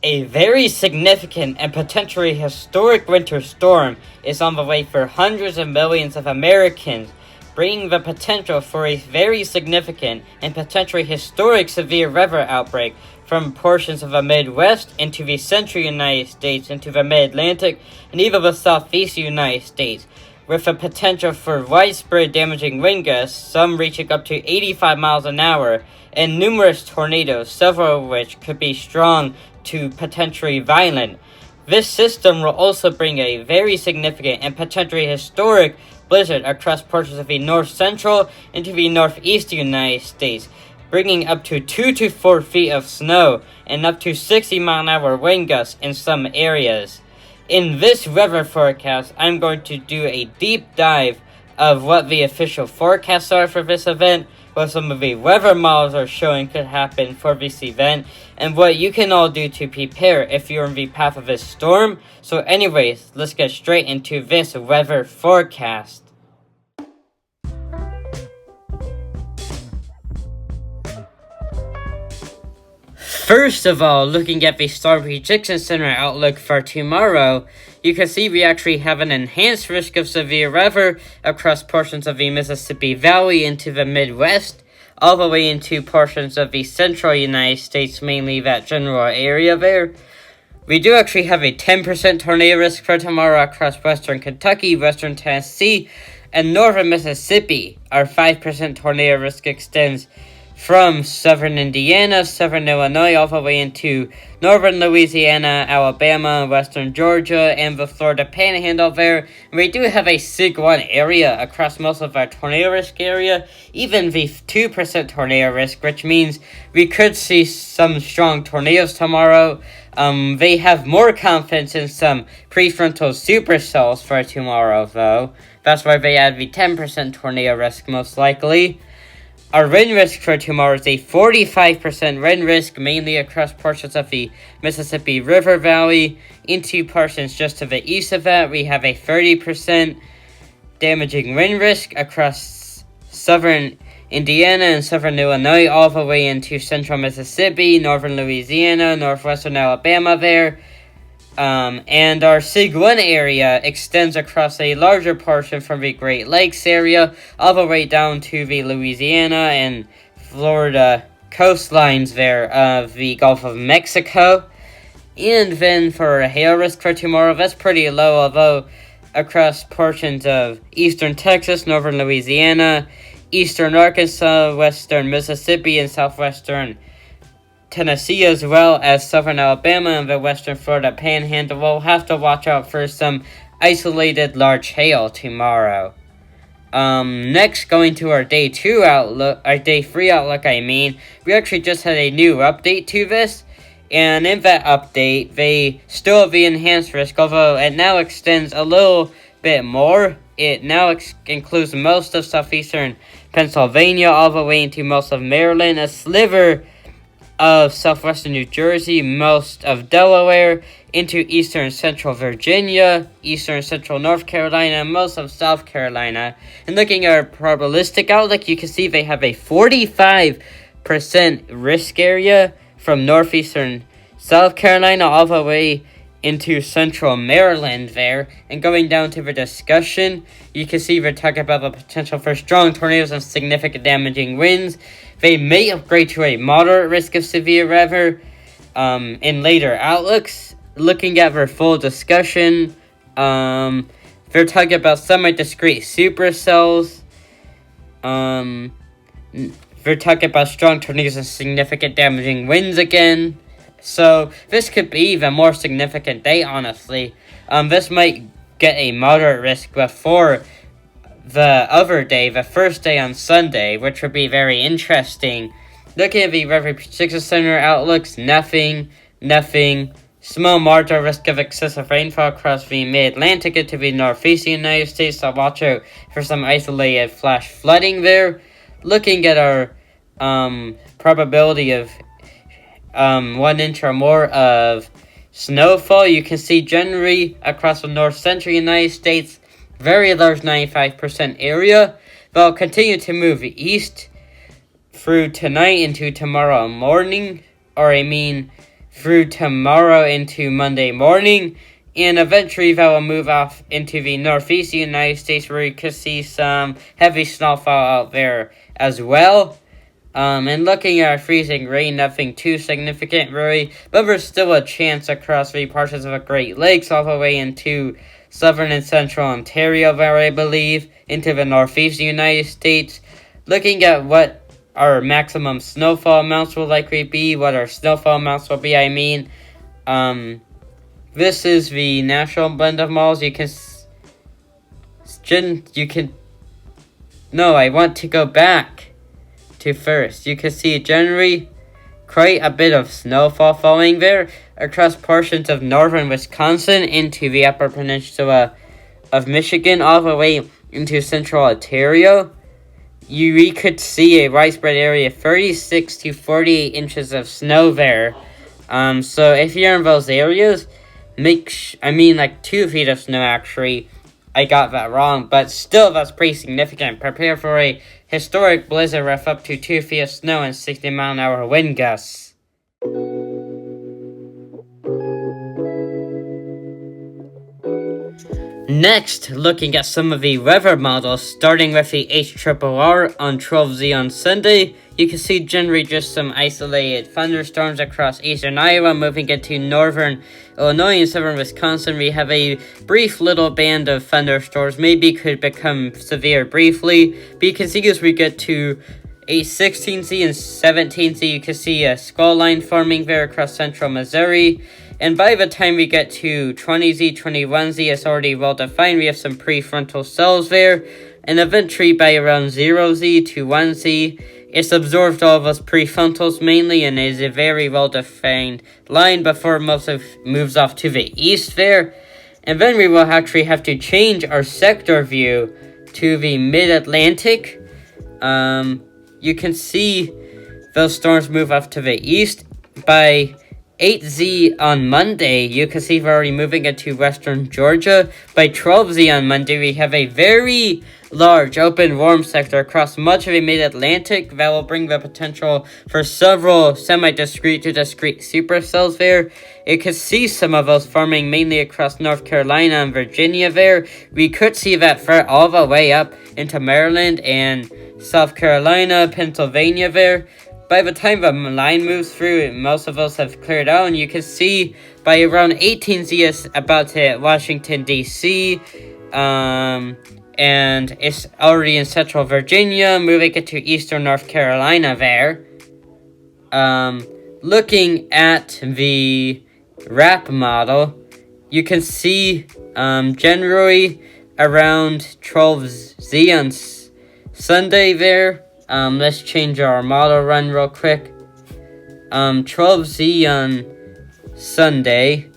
A very significant and potentially historic winter storm is on the way for hundreds of millions of Americans, bringing the potential for a very significant and potentially historic severe weather outbreak from portions of the Midwest into the central United States, into the Mid-Atlantic, and even the southeast United States, with the potential for widespread damaging wind gusts, some reaching up to 85 miles an hour, and numerous tornadoes, several of which could be strong to potentially violent. This system will also bring a very significant and potentially historic blizzard across portions of the north central into the northeast United States, bringing up to 2 to 4 feet of snow and up to 60 mile an hour wind gusts in some areas. In this weather forecast, I'm going to do a deep dive of what the official forecasts are for this event, what some of the weather models are showing could happen for this event, and what you can all do to prepare if you're in the path of this storm. So anyways, let's get straight into this weather forecast. First of all, looking at the Storm Prediction Center outlook for tomorrow, you can see we actually have an enhanced risk of severe weather across portions of the Mississippi Valley into the Midwest, all the way into portions of the central United States, mainly that general area there. We do actually have a 10% tornado risk for tomorrow across western Kentucky, western Tennessee, and northern Mississippi. Our 5% tornado risk extends from southern Indiana, southern Illinois, all the way into northern Louisiana, Alabama, western Georgia, and the Florida Panhandle there. And we do have a SIG 1 area across most of our tornado risk area, even the 2% tornado risk, which means we could see some strong tornadoes tomorrow. They have more confidence in some prefrontal supercells for tomorrow, though. That's why they add the 10% tornado risk, most likely. Our wind risk for tomorrow is a 45% wind risk, mainly across portions of the Mississippi River Valley. Into portions just to the east of that, we have a 30% damaging wind risk across southern Indiana and southern Illinois, all the way into central Mississippi, northern Louisiana, northwestern Alabama there. And our SIG 1 area extends across a larger portion from the Great Lakes area, all the way down to the Louisiana and Florida coastlines there of the Gulf of Mexico. And then for a hail risk for tomorrow, that's pretty low, although across portions of eastern Texas, northern Louisiana, eastern Arkansas, western Mississippi, and southwestern Tennessee, as well as southern Alabama and the western Florida Panhandle, will have to watch out for some isolated large hail tomorrow. Next, going to our day 3 outlook, we actually just had a new update to this, and in that update, they still have the enhanced risk, although it now extends a little bit more. It now includes most of southeastern Pennsylvania, all the way into most of Maryland, a sliver of southwestern New Jersey, most of Delaware, into eastern central Virginia, eastern central North Carolina, and most of South Carolina. And looking at our probabilistic outlook, you can see they have a 45% risk area from northeastern South Carolina all the way into central Maryland there. And going down to the discussion, you can see we're talking about the potential for strong tornadoes and significant damaging winds. They may upgrade to a moderate risk of severe weather in later outlooks. Looking at their full discussion, they're talking about semi-discrete supercells. They're talking about strong tornadoes and significant damaging winds again. So this could be even more significant day, honestly. This might get a moderate risk before the other day, the first day on Sunday, which would be very interesting. Looking at the Weather Prediction Center outlooks, nothing. Small marginal risk of excessive rainfall across the Mid-Atlantic into the northeast United States, so watch out for some isolated flash flooding there. Looking at our probability of 1 inch or more of snowfall, you can see generally across the north central United States, very large 95% area. They'll continue to move east through tonight into tomorrow morning, through tomorrow into Monday morning. And eventually that will move off into the northeast United States, where you could see some heavy snowfall out there as well. And looking at freezing rain, nothing too significant really, but there's still a chance across the portions of the Great Lakes all the way into southern and central Ontario there, I believe, into the northeast United States. Looking at what our maximum snowfall amounts will likely be, what our snowfall amounts will be, this is the national blend of models. I want to go back to first. You can see generally quite a bit of snowfall falling there across portions of northern Wisconsin into the upper peninsula of Michigan, all the way into central Ontario. We could see a widespread area of 36 to 48 inches of snow there. So if you're in those areas, 2 feet of snow actually. I got that wrong, but still that's pretty significant. Prepare for a historic blizzard with up to 2 feet of snow and 60-mile-an-hour wind gusts. Next, looking at some of the weather models, starting with the HRRR on 12Z on Sunday, you can see generally just some isolated thunderstorms across eastern Iowa, moving into northern Illinois and southern Wisconsin. We have a brief little band of thunderstorms, maybe could become severe briefly, but you can see as we get to a 16Z and 17Z, you can see a squall line forming there across central Missouri. And by the time we get to 20Z, 21Z, it's already well defined. We have some prefrontal cells there. And eventually by around 0Z to 1Z, it's absorbed all of those prefrontals mainly and is a very well defined line before it moves off to the east there. And then we will actually have to change our sector view to the mid-Atlantic. You can see those storms move off to the east. By 8Z on Monday, you can see we're already moving into western Georgia. By 12Z on Monday, we have a very large open warm sector across much of the mid-Atlantic that will bring the potential for several semi-discrete to discrete supercells there. You could see some of those forming mainly across North Carolina and Virginia there. We could see that threat all the way up into Maryland and South Carolina, Pennsylvania there. By the time the line moves through, most of us have cleared out, and you can see by around 18Z it's about to hit Washington, D.C., and it's already in central Virginia, moving into eastern North Carolina there. Looking at the RAP model, you can see generally around 12Z on Sunday there. Let's change our model run real quick. 12Z on Sunday.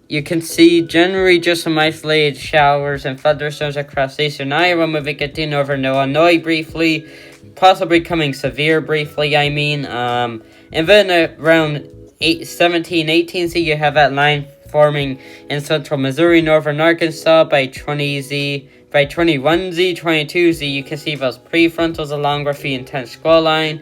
You can see generally just some isolated showers and thunderstorms across eastern Iowa, moving into northern Illinois briefly, possibly becoming severe briefly, And then around 18Z, you have that line forming in central Missouri, northern Arkansas. By 20Z, by 21Z, 22Z, you can see those prefrontals along with the intense squall line.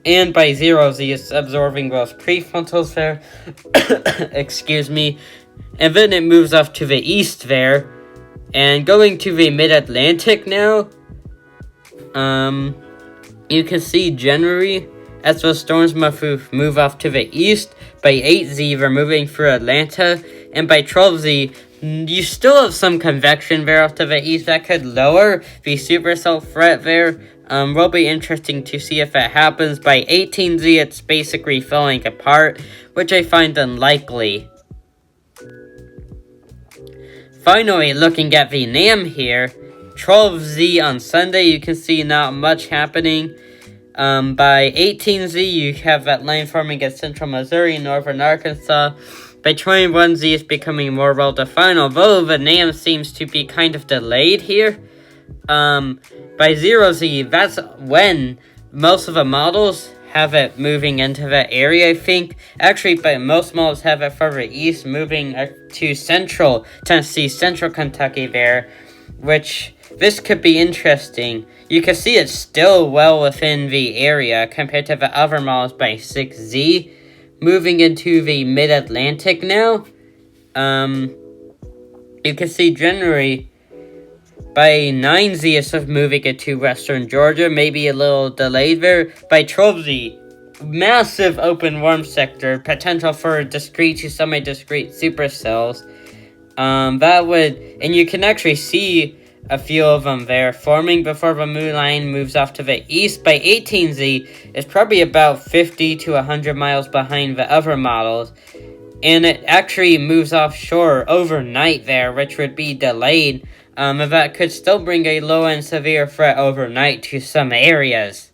And by 0Z, it's absorbing those prefrontals there. Excuse me. And then it moves off to the east there. And going to the mid-Atlantic now. You can see generally, as those storms move off to the east, by 8Z, they're moving through Atlanta. And by 12Z, you still have some convection there off to the east that could lower the supercell threat there. Will be interesting to see if that happens. By 18Z, it's basically falling apart, which I find unlikely. Finally, looking at the NAM here, 12Z on Sunday, you can see not much happening. By 18Z, you have that line forming at central Missouri, northern Arkansas. By 21Z, it's becoming more well-defined, although the NAM seems to be kind of delayed here. By 0Z, that's when most of the models have it moving into that area, I think. Actually, but most models have it further east, moving to central Tennessee, central Kentucky there, which this could be interesting. You can see it's still well within the area compared to the other models by 6Z. moving into the mid-Atlantic now. You can see generally by 9Z it's sort of moving into western Georgia, maybe a little delayed there. By 12Z, massive open warm sector, potential for discrete to semi-discrete supercells. And you can actually see a few of them there forming before the moon line moves off to the east. By 18Z, it's probably about 50 to 100 miles behind the other models. And it actually moves offshore overnight there, which would be delayed. And that could still bring a low and severe threat overnight to some areas.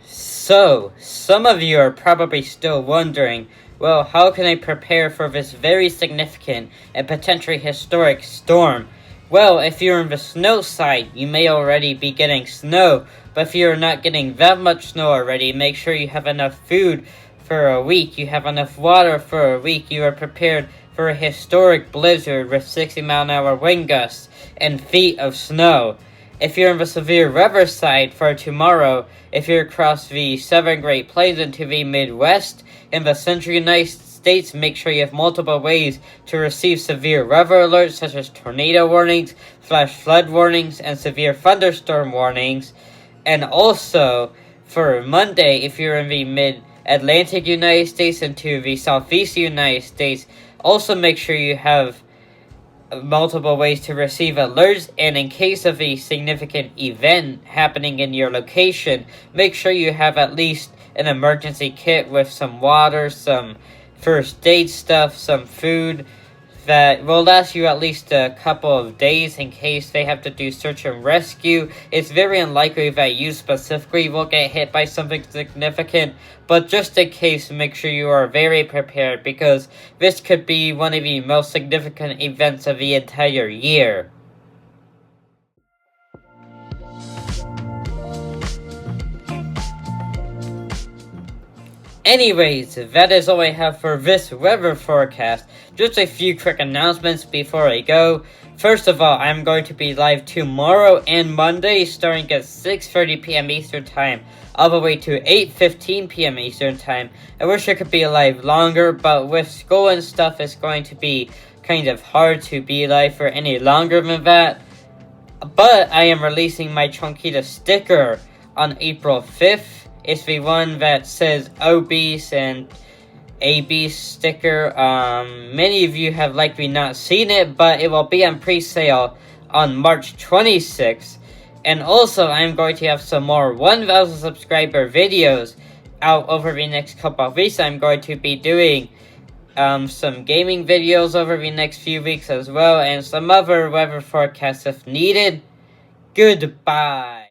So, some of you are probably still wondering, well, how can I prepare for this very significant and potentially historic storm? Well, if you're on the snow side, you may already be getting snow, but if you're not getting that much snow already, make sure you have enough food for a week, you have enough water for a week, you are prepared for a historic blizzard with 60-mile-an-hour wind gusts and feet of snow. If you're on the severe weather side for tomorrow, if you're across the southern Great Plains into the Midwest, in the central United States, make sure you have multiple ways to receive severe weather alerts such as tornado warnings, flash flood warnings, and severe thunderstorm warnings. And also, for Monday, if you're in the mid-Atlantic United States into the southeast United States, also make sure you have multiple ways to receive alerts, and in case of a significant event happening in your location, make sure you have at least an emergency kit with some water, some first aid stuff, some food that will last you at least a couple of days in case they have to do search and rescue. It's very unlikely that you specifically will get hit by something significant, but just in case, make sure you are very prepared because this could be one of the most significant events of the entire year. Anyways, that is all I have for this weather forecast. Just a few quick announcements before I go. First of all, I'm going to be live tomorrow and Monday starting at 6:30 p.m. Eastern Time all the way to 8:15 p.m. Eastern Time. I wish I could be live longer, but with school and stuff, it's going to be kind of hard to be live for any longer than that. But I am releasing my Chonkita sticker on April 5th. It's the one that says obese and AB sticker. Many of you have likely not seen it, but it will be on pre-sale on March 26th. And also, I'm going to have some more 1,000 subscriber videos out over the next couple of weeks. I'm going to be doing some gaming videos over the next few weeks as well, and some other weather forecasts if needed. Goodbye.